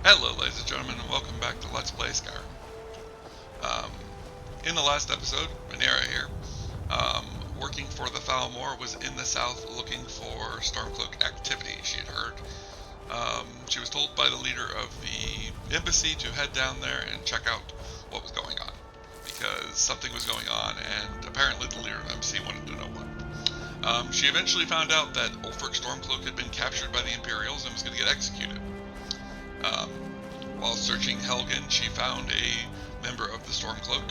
Hello ladies and gentlemen, and welcome back to Let's Play Skyrim. In the last episode, Venera here, working for the Thalmor, was in the south looking for Stormcloak activity. She had heard. She was told by the leader of the embassy to head down there and check out what was going on, because something was going on, and apparently the leader of the embassy wanted to know what. She eventually found out that Ulfric Stormcloak had been captured by the Imperials and was going to get executed. While searching Helgen, she found a member of the Stormcloak,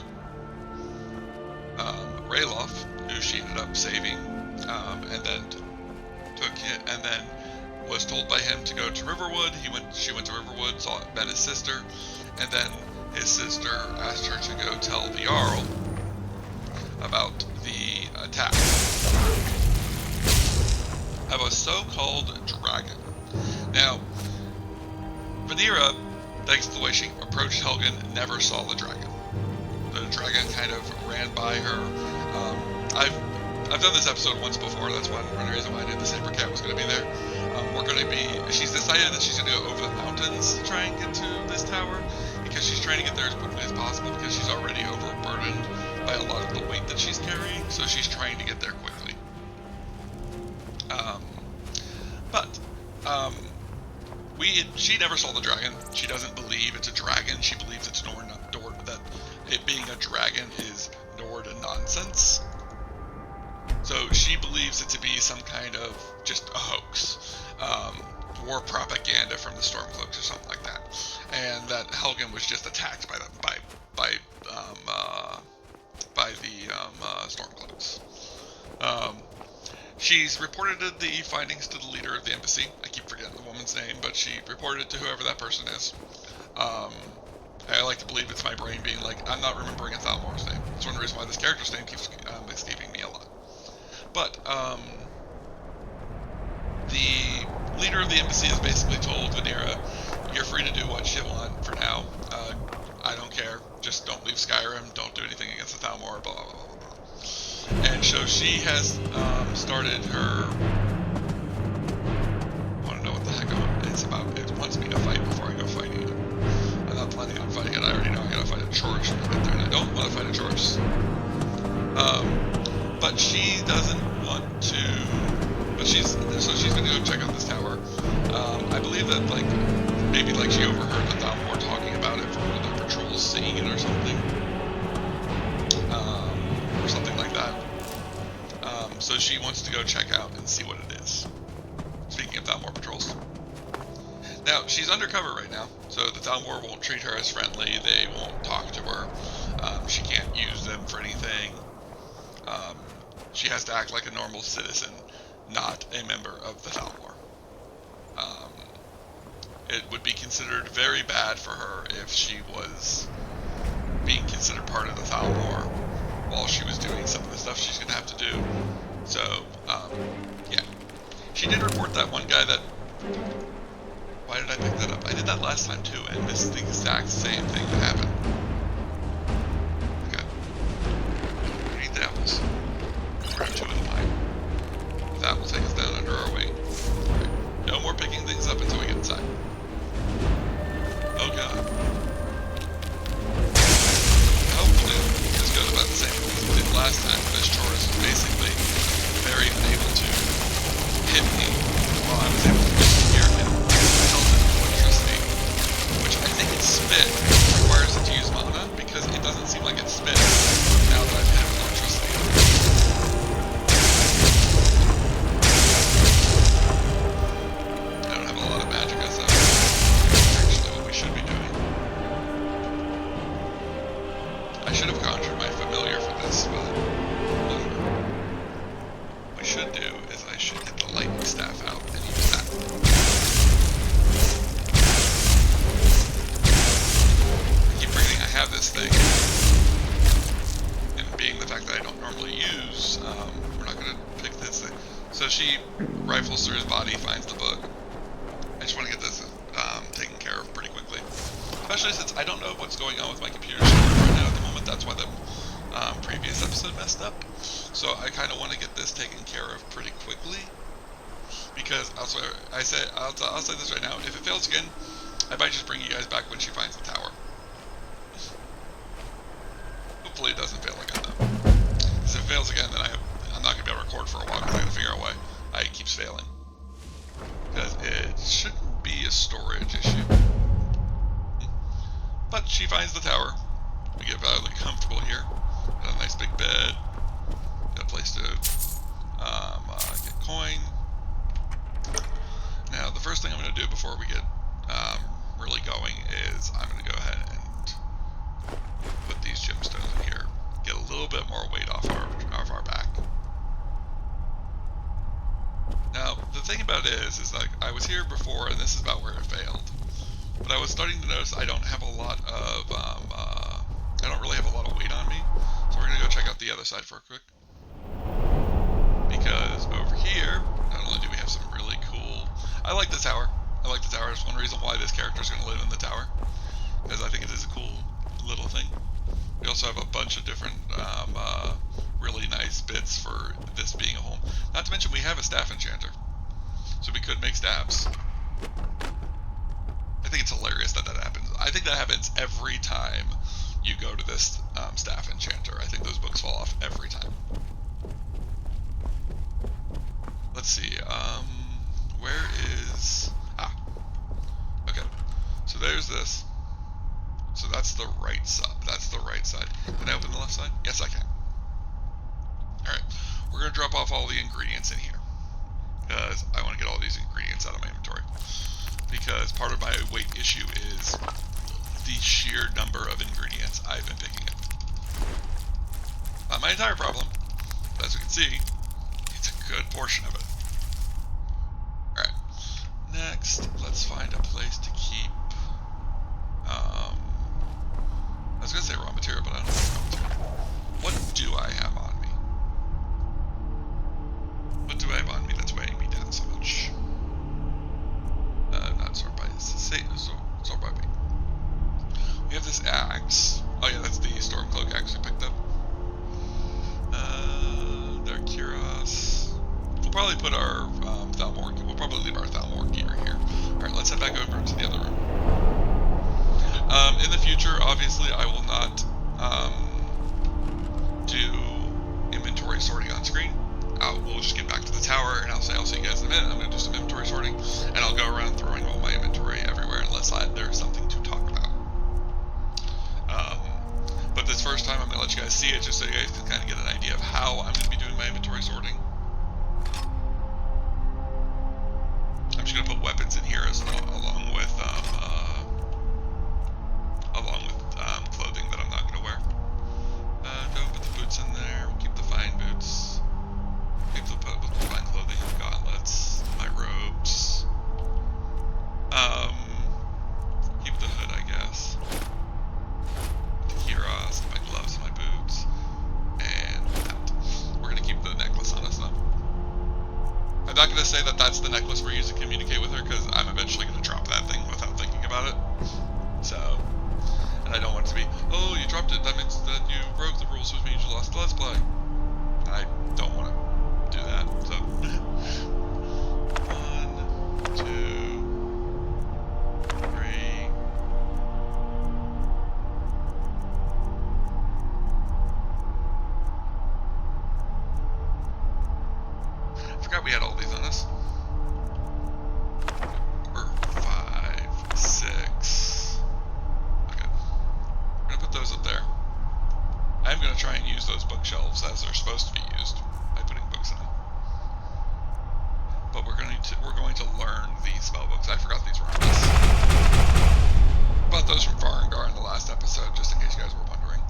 Ralof, who she ended up saving, and then was told by him to go to Riverwood. She went to Riverwood, met his sister, and then his sister asked her to go tell the Jarl about the attack of a so-called dragon. Now, Venera, thanks to the way she approached Helgen, never saw the dragon. The dragon kind of ran by her. I've done this episode once before. That's one reason why I knew the Saber Cat was going to be there. She's decided that she's going to go over the mountains to try and get to this tower, because she's trying to get there as quickly as possible, because she's already overburdened by a lot of the weight that she's carrying, so she's trying to get there quickly. She never saw the dragon. She doesn't believe it's a dragon. She believes it's Nord, that it being a dragon is Nord nonsense. So she believes it to be some kind of just a hoax, war propaganda from the Stormcloaks or something like that, and that Helgen was just attacked by the Stormcloaks. She's reported the findings to the leader of the embassy. I keep forgetting the woman's name, but she reported it to whoever that person is. I like to believe it's my brain being like, I'm not remembering a Thalmor's name. That's one reason why this character's name keeps escaping me a lot. But the leader of the embassy has basically told Venera, you're free to do what you want for now. I don't care. Just don't leave Skyrim. Don't do anything against the Thalmor. Blah, blah, blah, blah. And so she has started her. I want to know what the heck it's about. It wants me to fight before I go fighting it. I'm not planning on fighting it. I already know I gotta fight a Chorus when I get there, and I don't want to fight a Chorus. But she doesn't want to. But she's gonna go check out this tower. I believe that maybe she overheard the Thalmor talking about it from one of the patrols seeing it or something. Or something like that. So she wants to go check out and see what it is. Speaking of Thalmor patrols. Now, she's undercover right now, so the Thalmor won't treat her as friendly. They won't talk to her. She can't use them for anything. She has to act like a normal citizen, not a member of the Thalmor. It would be considered very bad for her if she was being considered part of the Thalmor while she was doing some of the stuff she's going to have to do. So, yeah. She did report that one guy that... Why did I pick that up? I did that last time too, and this is the exact same thing that happened. Okay. We need the apples. We're going to have 2 in the mine. That will take us down under our wing. Right. No more picking things up until we get inside. Oh god. Hopefully, this goes about the same as we did last time. This Chorus was basically very unable to hit me while I was able to just hear him melt into electricity. Which I think it's spit. It requires it to use mana, because it doesn't seem like it's spit now that I've hit him with electricity. I don't have a lot of magic as of actually what we should be doing. I should have conjured my familiar for this, but whatever. What I should do is I should get the lightning staff out and use that. I keep forgetting I have this thing. And being the fact that I don't normally use, we're not going to pick this thing. So she rifles through his body, finds the book. I just want to get this taken care of pretty quickly. Especially since I don't know what's going on with my computer right now at the moment. That's why the previous episode messed up. So I kind of want to get this taken care of pretty quickly. Because I'll say this right now. If it fails again, I might just bring you guys back when she finds the tower. Hopefully it doesn't fail again, though. Because if it fails again, then I'm not going to be able to record for a while, because I got to figure out why it keeps failing. Because it shouldn't be a storage issue. But she finds the tower. We get validly comfortable here. Got a nice big bed. Got a place to get coin. Now, the first thing I'm going to do before we get really going is I'm going to go ahead and put these gemstones in here. Get a little bit more weight off our back. Now, the thing about it is like I was here before, and this is about where it failed. But I was starting to notice I don't have a lot of, I don't really have a lot of weight on me. So we're going to go check out the other side for a quick. Because over here, not only do we have some really cool, I like the tower. I like the tower. That's one reason why this character is going to live in the tower. Because I think it is a cool little thing. We also have a bunch of different, really nice bits for this being a home. Not to mention we have a staff enchanter. So we could make staffs. I think it's hilarious that happens. I think that happens every time you go to this staff enchanter. I think those books fall off every time. Let's see. Where is... okay. So there's this. So that's the right side. That's the right side. Can I open the left side? Yes, I can. Alright. We're going to drop off all the ingredients in here. Because I want to get all these ingredients out of my inventory. Because part of my weight issue is the sheer number of ingredients I've been picking up. Not my entire problem, but as you can see, it's a good portion of it. Alright, next, let's find a place to keep, I was going to say raw material, but I don't have raw material. What do I have on me? What do I have on me that's weighing me down so much? Not sort by sort by weight. We have this axe. Oh yeah, that's the Stormcloak axe we picked up. There, Kiros. We'll probably put our Thalmor. We'll probably leave our Thalmor gear here. All right, let's head back over to the other room. In the future, obviously, I will not do inventory sorting on screen. We'll just get back to the tower, and I'll see you guys in a minute. I'm going to do some inventory sorting, and I'll go around throwing all my inventory everywhere unless there's something to talk about. But this first time, I'm going to let you guys see it just so you guys can kind of get an idea of how I'm going to be doing my inventory sorting. I'm just going to put weapons in here as well, along with clothing that I'm not going to wear. Don't put the boots in there. We'll keep the fine boots. Keep the fine clothing, gauntlets, my robes. Keep the hood, I guess. The Kiros, my gloves, my boots, and that. We're gonna keep the necklace on us though. I'm not gonna say that that's the necklace we're using to communicate with her, because I'm eventually gonna drop that thing without thinking about it. So, and I don't want it to be, oh, you dropped it, that means that you broke the rules, which means you lost the Let's Play. I don't want to do that, so 1, 2, 3. I forgot we had all these on us. Or 5, 6. Okay, we're gonna put those up there. I'm gonna try and use those bookshelves as they're supposed to be used by putting books in them. But we're going to learn these spell books. I forgot these were on us. Bought those from Farengar in the last episode, just in case you guys were wondering.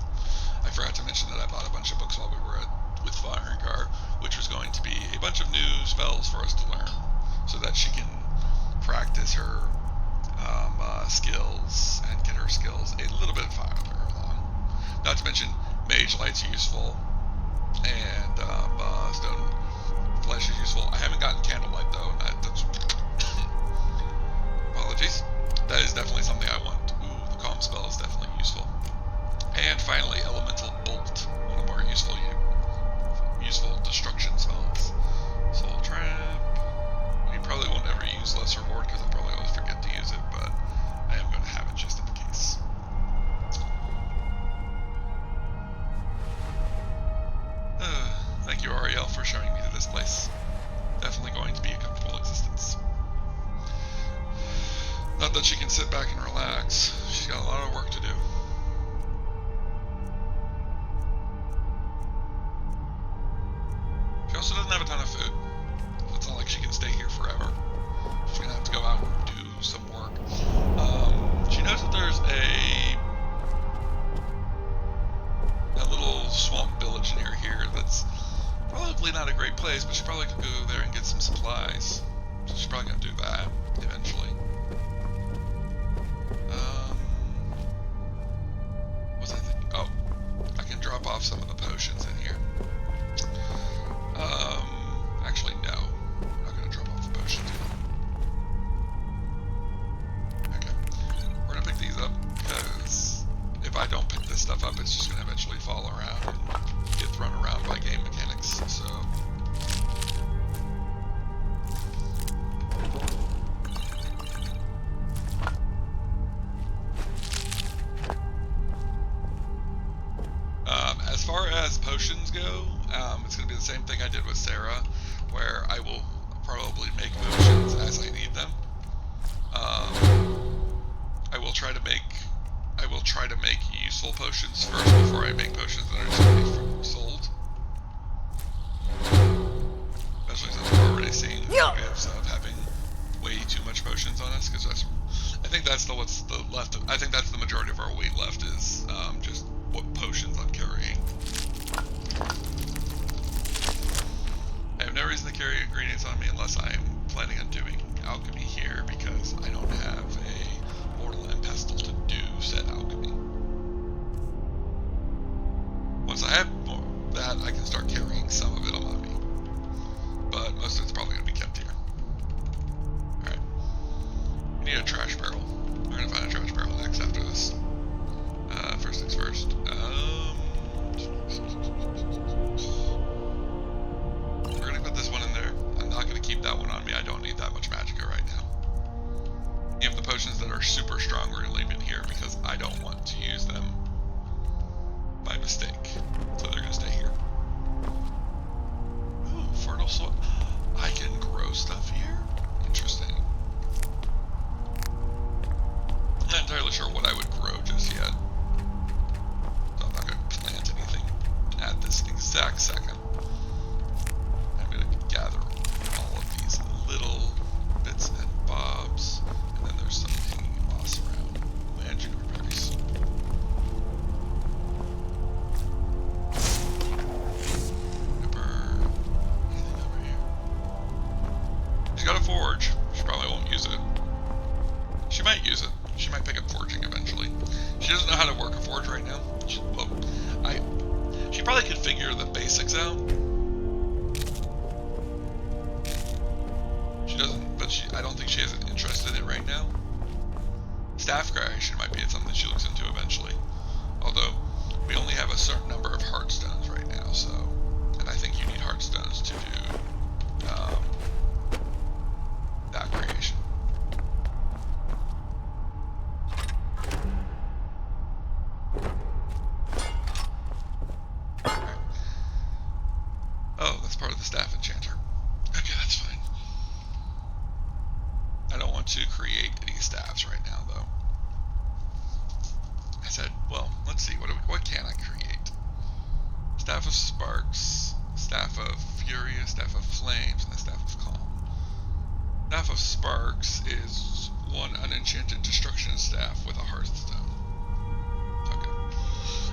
I forgot to mention that I bought a bunch of books while we were with Farengar, which was going to be a bunch of new spells for us to learn, so that she can practice her skills and get her skills a little bit farther along. Not to mention, Mage Light's useful, and Stone Flesh is useful. I haven't gotten Candlelight though, and that's apologies. That is definitely something I want. Ooh, the Calm spell is definitely useful. And finally, Elemental Bolt, one of our useful destruction spells. Soul Trap. We probably won't ever use Lesser Horde because I'll probably always forget to use it, but I Not that she can sit back and relax. She's got a lot of work to do. She also doesn't have a ton of food. It's not like she can stay here forever. She's gonna have to go out and do some work. She knows that there's a little swamp village near here that's probably not a great place, but she probably could go there and get some supplies. So she's probably gonna do that eventually. What was I thinking? Oh, I can drop off some of the potions in here. Actually, no. I'm not gonna drop off the potions yet. Okay. We're gonna pick these up because if I don't pick this stuff up, it's just gonna eventually fall around and get thrown around by game mechanics, so. As far as potions go, it's going to be the same thing I did with Sarah, where I will probably make potions as I need them. I will try to make useful potions first before I make potions that are just going to be sold. Especially since we're already seeing negatives of having way too much potions on us, because I think that's the majority of our weight left is just what potions I'm carrying. I have no reason to carry ingredients on me unless I am planning on doing alchemy here, because I don't have a mortal and pestle to do said alchemy. Once I have that, I can start carrying some of it on me, but most of it's probably going to be kept here. Alright. We need a trash barrel. We're going to find a trash barrel next after this. First things first. We're going to put this one in there. I'm not going to keep that one on me. I don't need that much magicka right now. Even the potions that are super strong, we're going to leave in here because I don't want to use them by mistake. So they're going to stay here. Ooh, fertile soil. I can grow stuff here? Interesting. I'm not entirely sure what I would grow just yet. So I'm not going to plant anything at this exact second. I'm going to gather all of these little bits and bobs. And then there's some hanging moss around. And juniper berries. Juniper. Anything over here? She's got a forge. She probably won't use it. She might use it. She might pick up forging eventually. She doesn't know how to work a forge right now. She probably could figure the basics out. She doesn't, but I don't think she has an interest in it right now. Staff creation might be something she looks into eventually. Although, we only have a certain number of heartstones right now, so... And I think you need heartstones to do that creation. Oh, that's part of the staff enchanter. Okay, that's fine. I don't want to create any staffs right now, though. I said, well, let's see, what can I create? Staff of Sparks, Staff of Fury, Staff of Flames, and the Staff of Calm. Staff of Sparks is one unenchanted destruction staff with a hearthstone. Okay.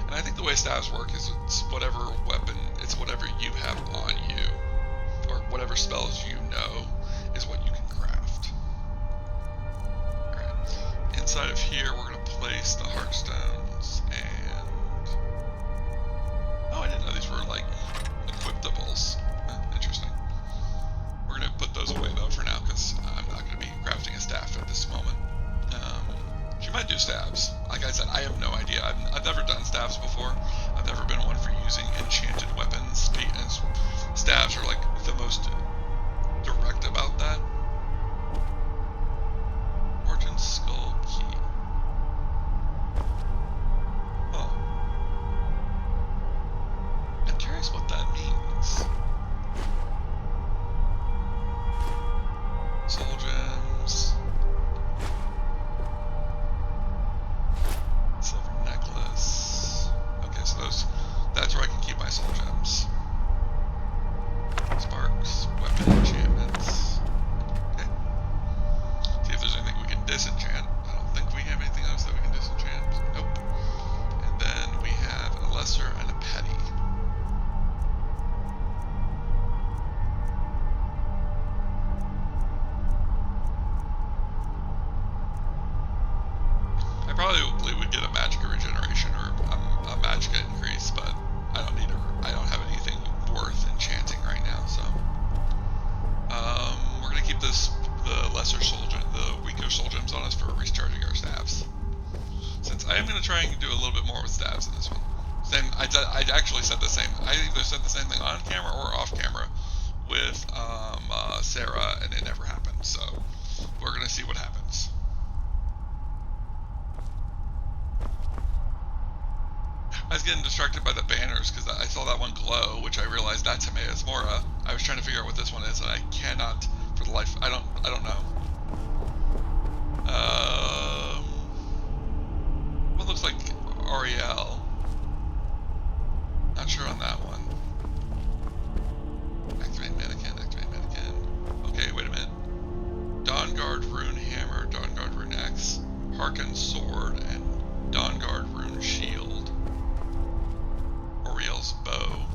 And I think the way staffs work is it's whatever weapon, it's whatever you have on you, or whatever spells you know is what you can craft. Alright. Inside of here, we're going to place the heartstones and... Oh, I didn't know these were like equiptables. Interesting. We're going to put those away though for now because I'm not going to be crafting a staff at this moment. She might do staves. Like I said, I have no idea. I've never done staves before. I've never been one for using enchanted weapons. And staves are like the most direct about that. Origin Skull Key. Oh. I'm curious what that means. Soul gems. probably would get a magicka regeneration or a magicka increase, but I don't need I don't have anything worth enchanting right now, so we're gonna keep the weaker soul gems on us for recharging our staves. Since I am gonna try and do a little bit more with staves in this one. Same, I actually said the same. I either said the same thing on camera or off camera with Sarah, and it never happened. So we're gonna see what happens. I was getting distracted by the banners because I saw that one glow, which I realized that's Himea's Mora. I was trying to figure out what this one is, and I cannot, for the life, I don't know. What looks like Ariel? Not sure on that one. Activate mannequin, activate mannequin. Okay, wait a minute. Dawnguard Rune Hammer, Dawnguard Rune Axe, Harken Sword, and Dawnguard Rune Shield. Oriel's Bow.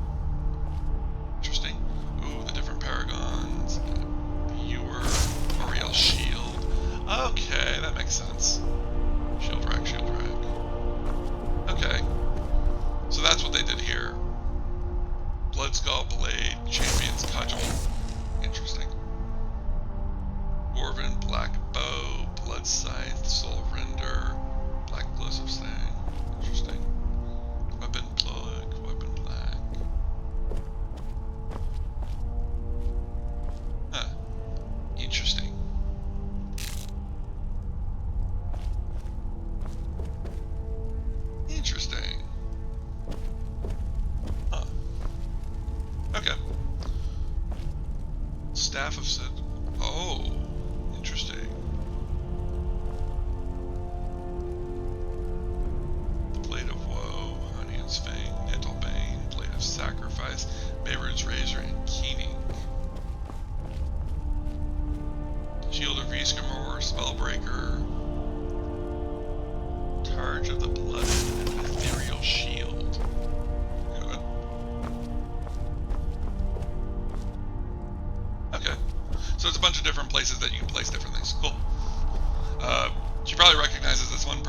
Interesting. Ooh, the different paragons. Viewer. Oriel's Shield. Okay, that makes sense. Shield rack, shield rack. Okay. So that's what they did here. Blood Skull Blade, Champion's Cudgel. Interesting. Dwarven Black Bow, Blood Scythe, Soul Render, Black Explosive Sting. Interesting. Weapon Plug, Weapon Black. Huh. Interesting. Interesting. Huh. Okay. Staff of Sid. Oh, interesting. Blade of Woe, Honey's Fang, Nettlebane, Blade of Sacrifice, Mayrune's Razor, and Keening. Shield of Viscamore, Spellbreaker, Targe of the Blood, and Ethereal Shield. Good. Okay. So it's a bunch of different places that you can place different things. Cool. She probably recognizes this one.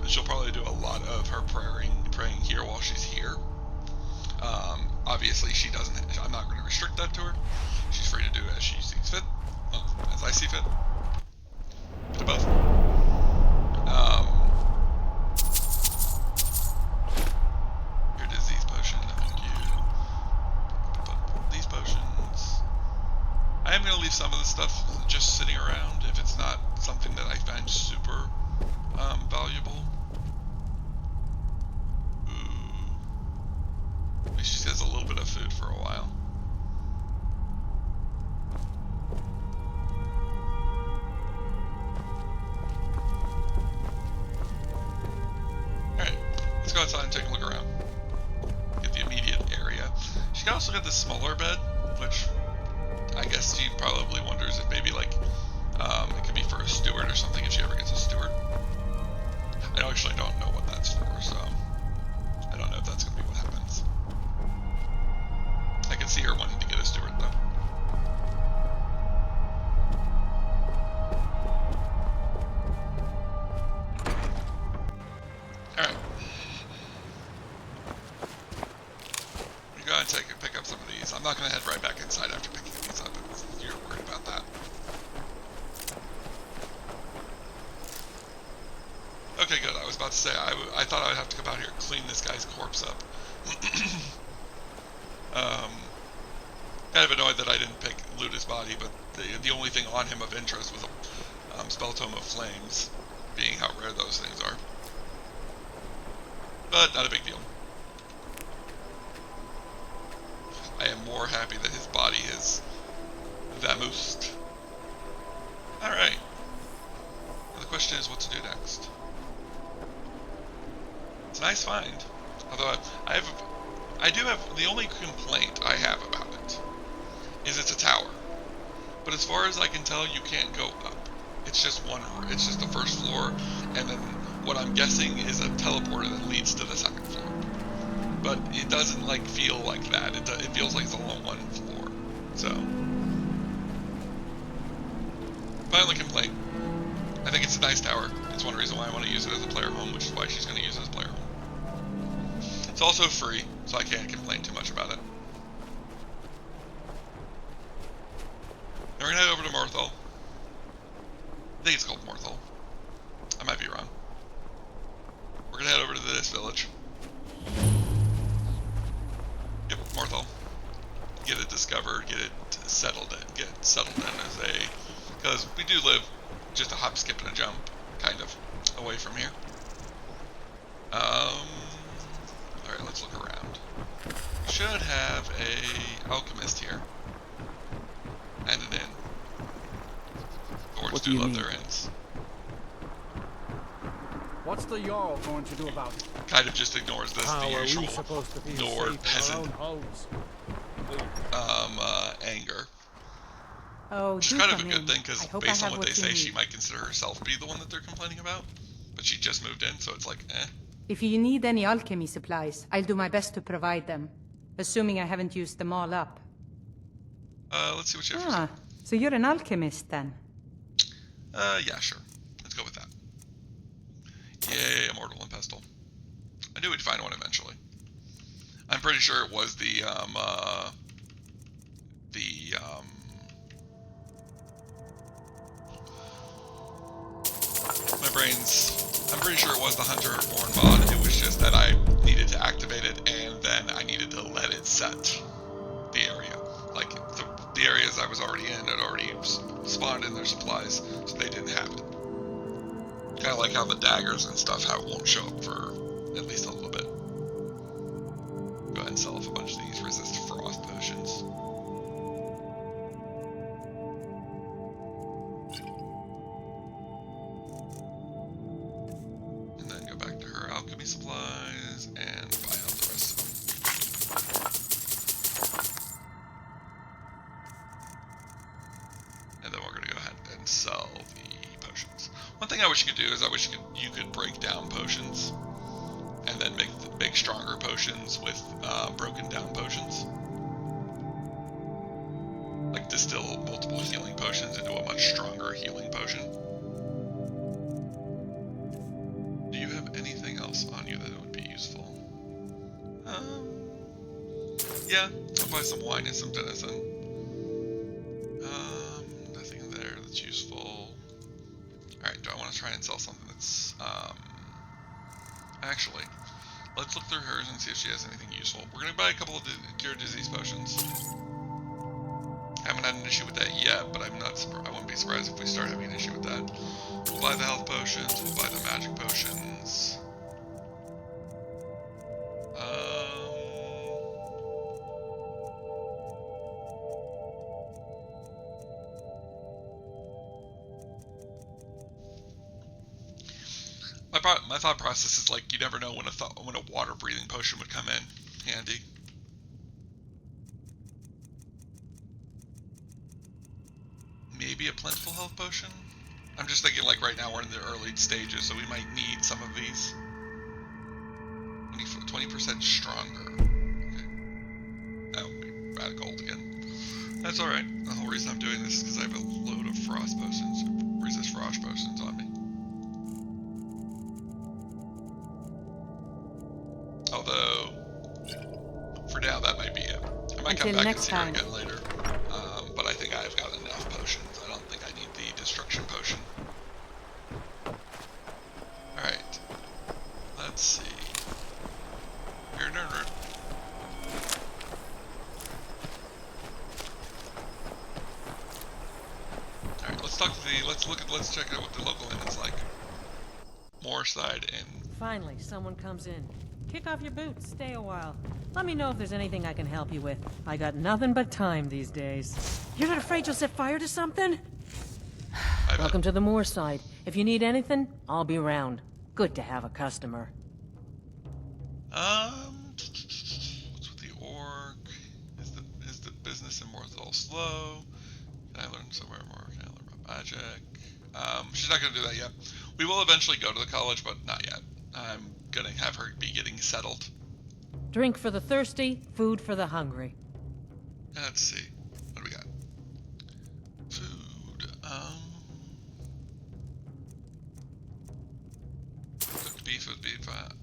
She'll probably do a lot of her praying here while she's here. Obviously, she doesn't. I'm not going to restrict that to her. She's free to do as she sees fit, well, as I see fit. Bit of both. Your disease potion. Thank you. These potions. I am going to leave some of the stuff just sitting around if it's not something that I find super valuable. Ooh. At least she has a little bit of food for a while. Alright, let's go outside and take a look around. Get the immediate area. She also got this smaller bed, which I guess she probably wonders if maybe like it could be for a steward or something if she ever gets a steward. I actually don't know what that's for, so I don't know if that's going to be what happens. I can see her wanting to get a steward though. Alright. We go ahead and pick up some of these. I'm not going to head right back inside after picking these up if you're worried about that. Okay, good. I was about to say, I thought I would have to come out here and clean this guy's corpse up. Kind of annoyed that I didn't loot his body, but the only thing on him of interest was a Spell Tome of Flames, being how rare those things are. But not a big deal. I am more happy that his body is vamoosed. Alright. Now the question is what to do next. It's a nice find. Although I do have, the only complaint I have about it is it's a tower. But as far as I can tell, you can't go up. It's just it's just the first floor, and then what I'm guessing is a teleporter that leads to the second floor. But it doesn't like feel like that. It feels like it's all on one floor. So, my only complaint, I think it's a nice tower. It's one reason why I want to use it as a player home, which is why she's going to use it as a player home. It's also free, so I can't complain too much about it. Now we're going to head over to Immortal. I think it's called Immortal. I might be wrong. We're going to head over to this village. Yep, Immortal. Get it discovered, get it settled in as a... Because we do live just a hop, skip, and a jump, kind of, away from here. Alright, let's look around. We should have a alchemist here. And an inn. Lords do love their inns. What's the Jarl going to do about it? Kind of just ignores this, the usual Nord peasant anger. Oh, Which is kind of a good thing, because based on what they say, she might consider herself to be the one that they're complaining about. But she just moved in, so it's like, eh. If you need any alchemy supplies, I'll do my best to provide them. Assuming I haven't used them all up. Let's see what you have for sale. So you're an alchemist then? Yeah, sure. Let's go with that. Yay, Immortal and Pestle. I knew we'd find one eventually. I'm pretty sure it was my brain's... I'm pretty sure it was the Hunter-born mod. It was just that I needed to activate it, and then I needed to let it set the area. Like, the areas I was already in had already spawned in their supplies, so they didn't have it. Kind of like how the daggers and stuff, how it won't show up for at least a little bit. Go ahead and sell off a bunch of these resist frost potions. And then go back to her alchemy supplies and buy out the rest of them. And then we're going to go ahead and sell the potions. One thing I wish you could do is I wish you could break down potions and then make stronger potions with broken down potions. Like distill multiple healing potions into a much stronger healing potion. Do you have anything else on you that would be useful? Yeah, I'll buy some wine and some venison. Nothing there that's useful. Alright, do I want to try and sell something that's, actually, let's look through hers and see if she has anything useful. We're going to buy a couple of cure disease potions. Haven't had an issue with that yet, but I wouldn't be surprised if we start having an issue with that. We'll buy the health potions, we'll buy the magic potions. My thought process is like, you never know when a water breathing potion would come in handy. Maybe a plentiful health potion? I'm just thinking like right now we're in the early stages, so we might need some of these. 20% stronger. Okay. Oh, we're out of gold again. That's alright. The whole reason I'm doing this is because I have a load of frost potions, resist frost potions on me. Although, for now, that might be it. I might come back and see her again later. But I think I've got enough potions. I don't think I need the destruction potion. Alright. Let's see. Here, nerd. Alright, let's check out what the local inn is like. Moorside Inn. Finally, someone comes in. Kick off your boots, stay a while. Let me know if there's anything I can help you with. I got nothing but time these days. You're not afraid you'll set fire to something? Welcome to the Moorside. If you need anything, I'll be around. Good to have a customer. What's with the orc? Is the business Immortal slow? Can I learn somewhere more? Can I learn about magic? She's not gonna do that yet. We will eventually go to the college, but not yet. I'm gonna have her be getting settled. Drink for the thirsty, food for the hungry. Let's see. What do we got? Food. beef would be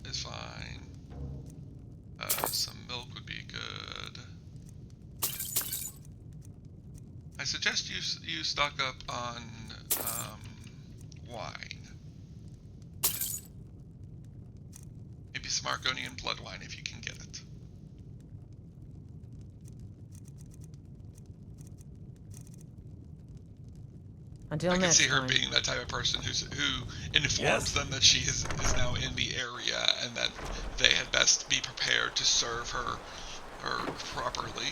is fine. Some milk would be good. I suggest you stock up on wine. Maybe some Argonian blood wine if you can get it. Until I can next see her time. being that type of person who informs them that she is now in the area and that they had best be prepared to serve her properly.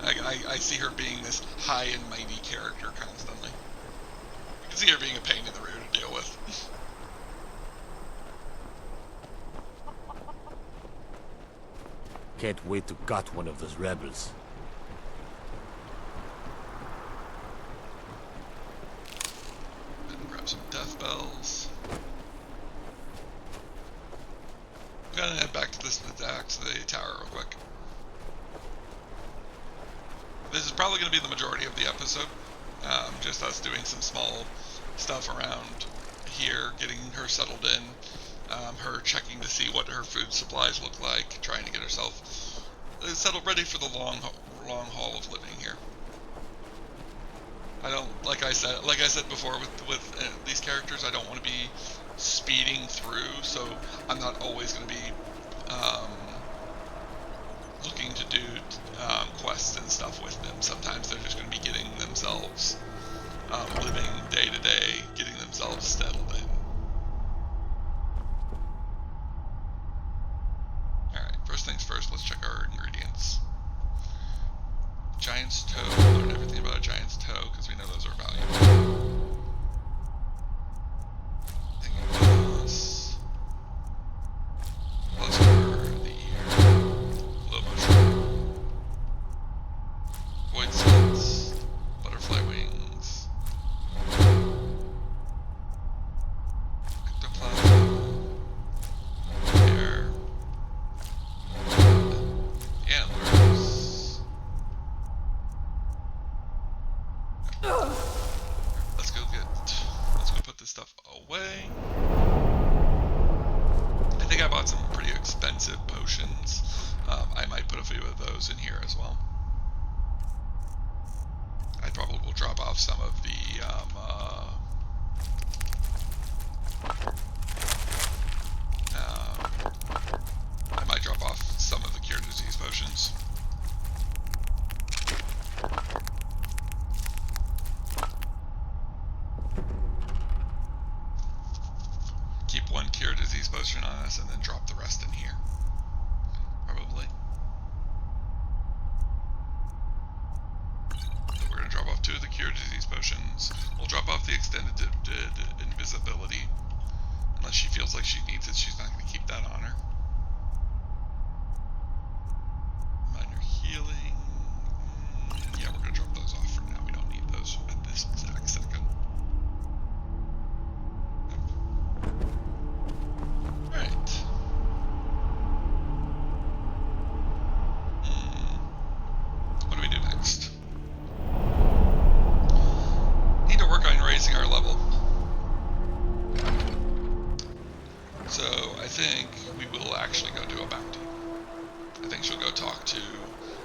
I see her being this high and mighty character constantly. I can see her being a pain in the rear to deal with. Can't wait to gut one of those rebels. And grab some death bells. I'm gonna head back to the tower real quick. This is probably going to be the majority of the episode. Just us doing some small stuff around here, getting her settled in, her checking to see what her food supplies look like, trying to get herself settled, ready for the long haul of living here. I don't, like I said before with these characters, I don't want to be speeding through, so I'm not always going to be looking to do quests and stuff with them. Sometimes they're just going to be getting themselves living day to day, getting themselves settled in. Alright, first things first, let's check our ingredients. Giant's toe, learn everything about a giant's toe because we know those are valuable. In here as well. I probably will drop off some of the I might drop off some of the cure disease potions. Keep one cure disease potion on us and then drop the rest in here. Probably. Drop off 2 of the cure disease potions. We'll drop off the extended invisibility. Unless she feels like she needs it, she's not going to keep that on her. Minor healing. Yeah, we're going to drop those off for now. We don't need those at this exact second. Alright. What do we do next? Raising our level. So I think we will actually go do a bounty. I think she'll go talk to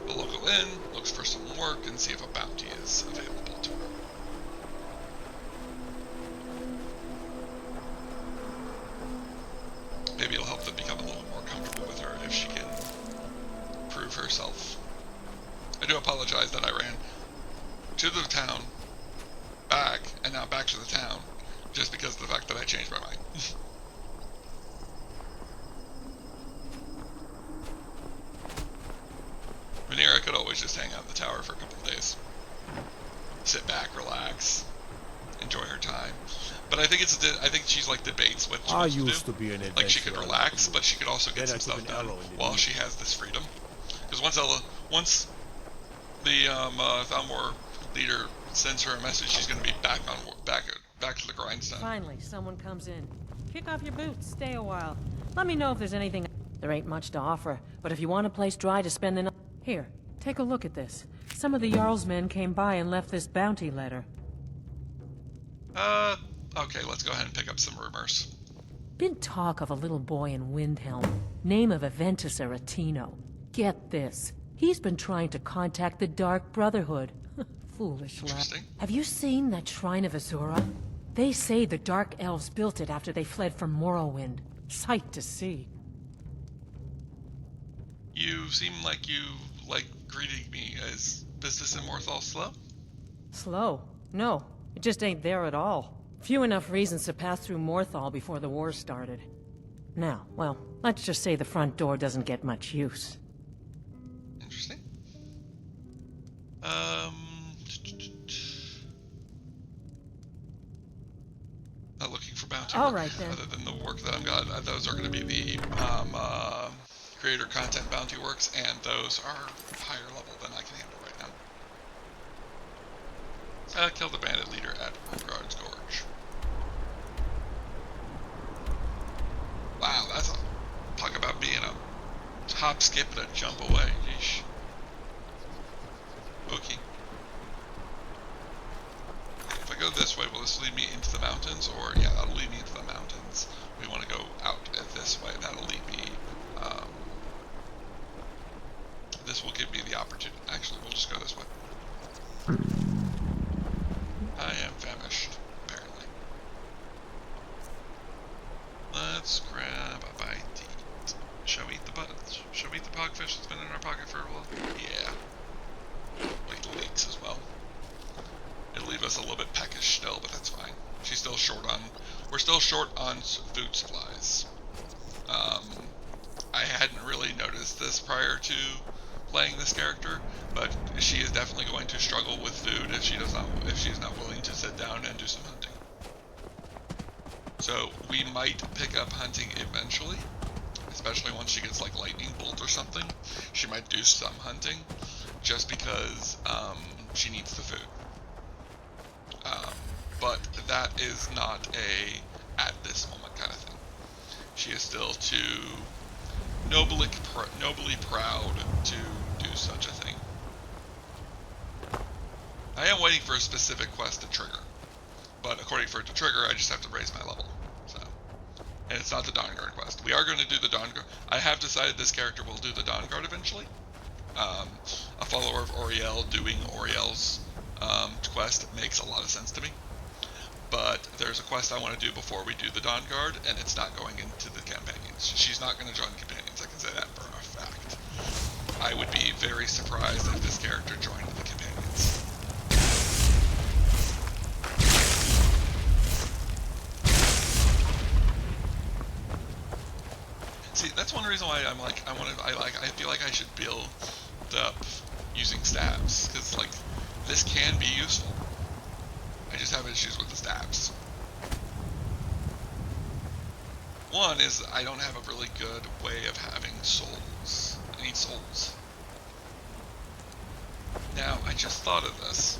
the local inn, looks for some work, and see if a bounty is available to her. Maybe it'll help them become a little more comfortable with her if she can prove herself. I do apologize that I ran to the town, back, and now back to the town, just because of the fact that I changed my mind. Venera could always just hang out in the tower for a couple of days. Sit back, relax, enjoy her time. But I think she's like debates what she wants to do. Be an like she could relax, but she could also get some stuff done while she has this freedom. Because once the Thalmor leader sends her a message, she's going to be back to the grindstone. Finally, someone comes in. Kick off your boots, stay a while. Let me know if there's anything. There ain't much to offer, but if you want a place dry to spend the night. Here, take a look at this. Some of the Jarl's men came by and left this bounty letter. Okay, let's go ahead and pick up some rumors. Been talk of a little boy in Windhelm, name of Aventus Aretino. Get this. He's been trying to contact the Dark Brotherhood. Foolish lad. Interesting. Have you seen that Shrine of Azura? They say the Dark Elves built it after they fled from Morrowind. Sight to see. You seem like you like greeting me. Is business in Morthal slow? Slow? No, it just ain't there at all. Few enough reasons to pass through Morthal before the war started. Now, well, let's just say the front door doesn't get much use. Interesting. Not looking for bounty All work, right, then. other than the work that I've got. Those are going to be the creator content bounty works, and those are higher level than I can handle right now. Kill the bandit leader at Rugard's Gorge. Wow, that's a talk about being a hop, skip, and a jump away. Yeesh. Okay. If I go this way, will this lead me into the mountains? Or, yeah, that'll lead me into the mountains. We want to go out this way. That'll lead me, this will give me the opportunity. Actually, we'll just go this way. I am famished, apparently. Let's grab a bite to eat. Shall we eat the buttons? Shall we eat the pogfish that's been in our pocket for a while? Yeah. Like the leeks as well. It'll leave us a little bit peckish still, but that's fine. She's still short on. We're still short on food supplies. I hadn't really noticed this prior to playing this character, but she is definitely going to struggle with food if she's not willing to sit down and do some hunting. So we might pick up hunting eventually, especially once she gets like lightning bolt or something. She might do some hunting just because she needs the food. But that is not a at this moment kind of thing. She is still too nobly proud to do such a thing. I am waiting for a specific quest to trigger, but according for it to trigger, I just have to raise my level. So, and it's not the Dawnguard quest. We are going to do the Dawnguard. I have decided this character will do the Dawnguard eventually. A follower of Auriel doing Auriel's quest makes a lot of sense to me. But there's a quest I want to do before we do the Dawnguard, and it's not going into the companions. She's not going to join the companions, I can say that for a fact. I would be very surprised if this character joined the companions. See, that's one reason why I'm like, I feel like I should build up using stabs, because like, this can be useful. I just have issues with the stabs. One is I don't have a really good way of having souls. I need souls. Now, I just thought of this.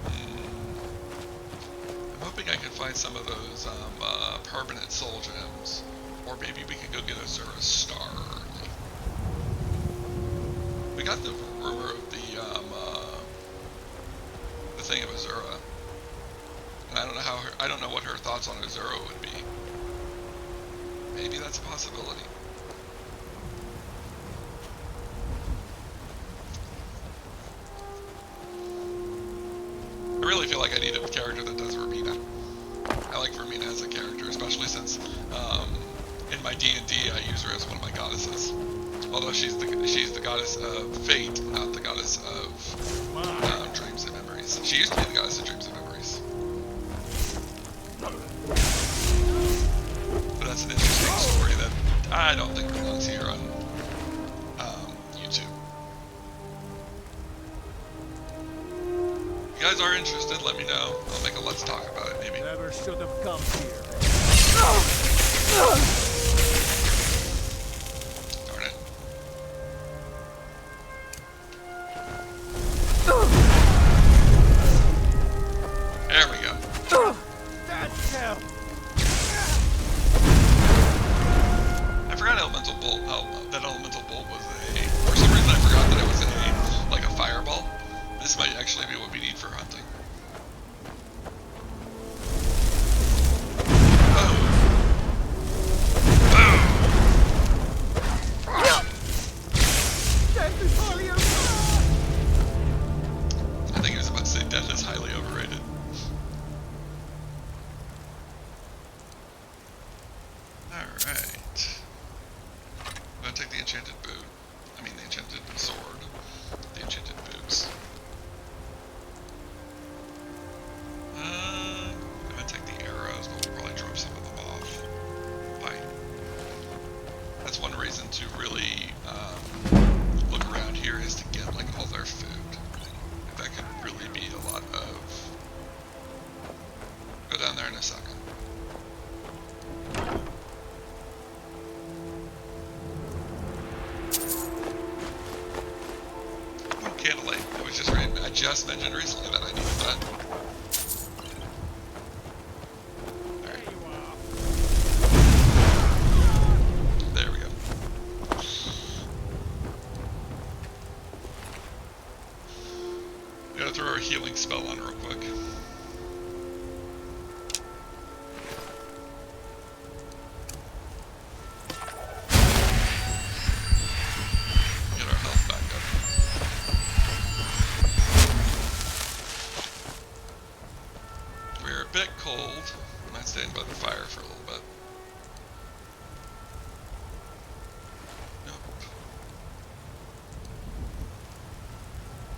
I'm hoping I can find some of those permanent soul gems. Or maybe we can go get a Zura star early. We got the rumor of the thing of Azura. And I don't know what her thoughts on Azura would be. Maybe that's a possibility. I really feel like I need a character that does Vermina. I like Vermina as a character, especially since in my D&D I use her as one of my goddesses. Although she's the goddess of fate, not the goddess of dreams and memories. She used to be the goddess of dreams and memories. But that's an interesting story that I don't think belongs here on YouTube. If you guys are interested, let me know. I'll make a let's talk about it maybe. Never should have come here. Darn it. There we go. That's him. I forgot elemental bolt. That elemental bolt was for some reason I forgot that it was like a fireball. This might actually be what we need for hunting. Alright. I'm gonna take the enchanted boot. I mean the enchanted sword. The enchanted boots. I'm gonna take the arrows, but we'll probably drop some of them off. Fine. That's one reason to really look around here, is to get like all their food. That could really be a lot of... Go down there in a second. Oh, candlelight. It was just I just mentioned recently that I needed that. Alright. There we go. Gotta throw a healing spell on real quick. Get our health back up. We're a bit cold. Might stand by the fire for a little bit. Nope.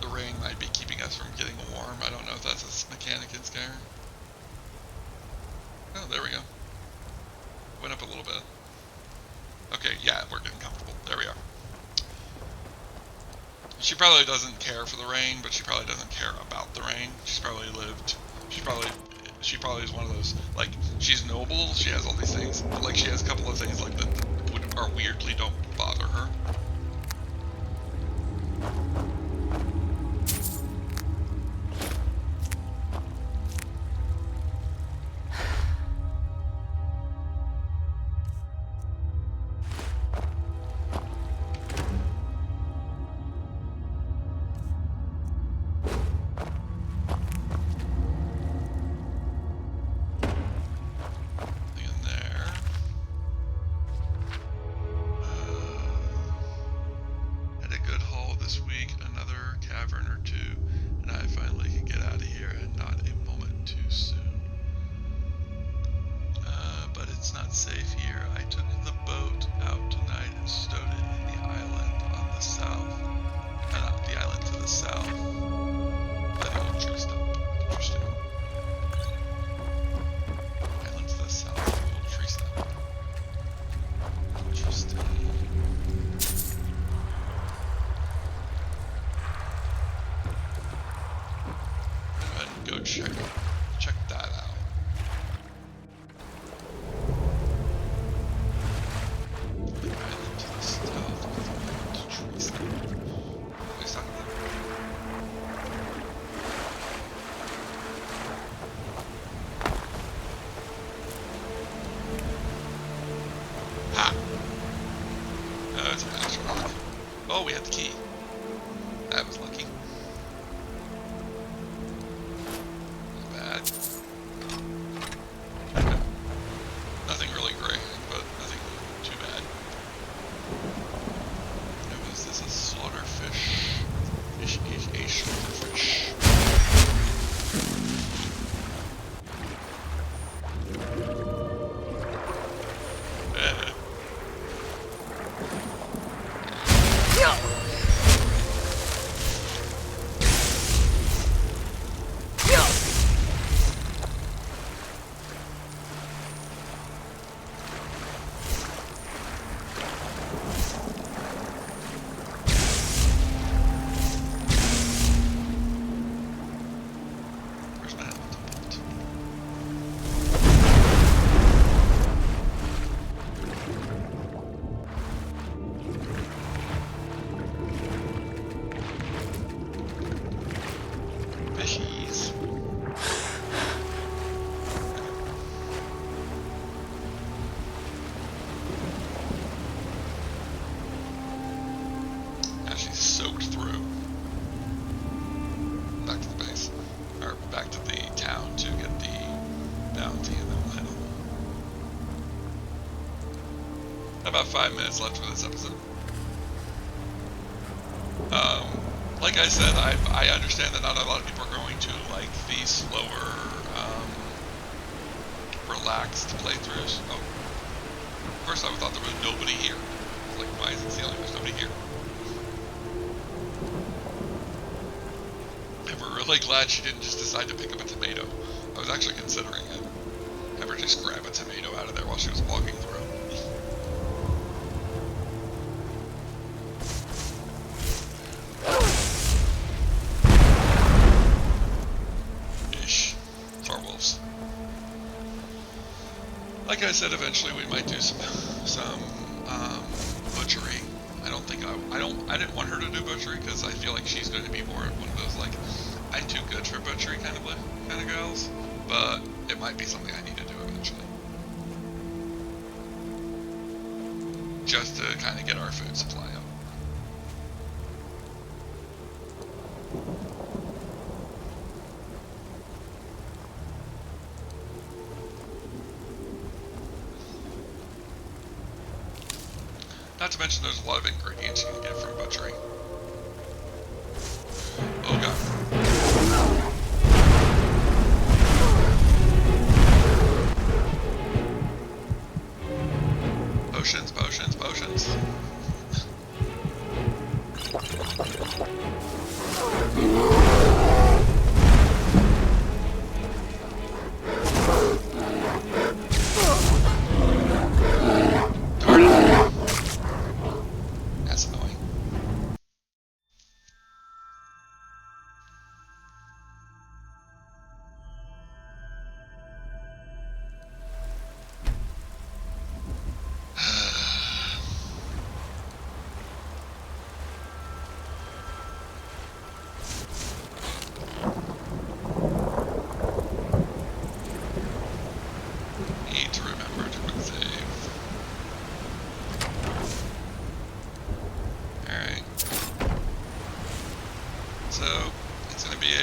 The rain might be keeping us from getting warm. I don't know if that's a mechanic in Skyrim. Oh, there we go. Went up a little bit. Okay, yeah, we're getting comfortable. There we are. She probably doesn't care for the rain, but she probably doesn't care about the rain. She's probably lived. She probably is one of those, like, she's noble. She has all these things, but like she has a couple of things like that are weirdly don't bother her. Check that out. The island to the south with wild trees. What is that? Ha! No, it's a master rock. Oh, we had the key. That was lucky. Nothing really great, but nothing too bad. Now, is this a slaughterfish? Fish is a slaughterfish. Soaked through. Back to the base. Or back to the town to get the bounty, and then we'll head home. About 5 minutes left for this episode. Like I said, I understand that not a lot of people are going to like the slower, relaxed playthroughs. Oh. First I thought there was nobody here. I was like, why is it feeling there's nobody here? And we're really glad she didn't just decide to pick up a tomato. I was actually considering it. Have her just grab a tomato out of there while she was walking through. Like I said, eventually we might do some butchery. I didn't want her to do butchery because I feel like she's going to be more one of those like I'm too good for butchery kind of girls. But it might be something I need to do eventually, just to kind of get our food supply up. Not to mention there's a lot of ingredients you can get from butchery. Oh god. Potions, potions, potions.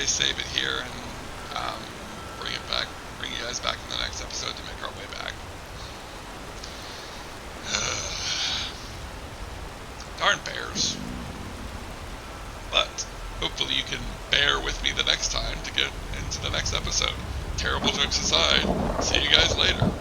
Save it here and bring you guys back in the next episode to make our way back. Darn bears. But hopefully you can bear with me the next time to get into the next episode. Terrible jokes aside, see you guys later.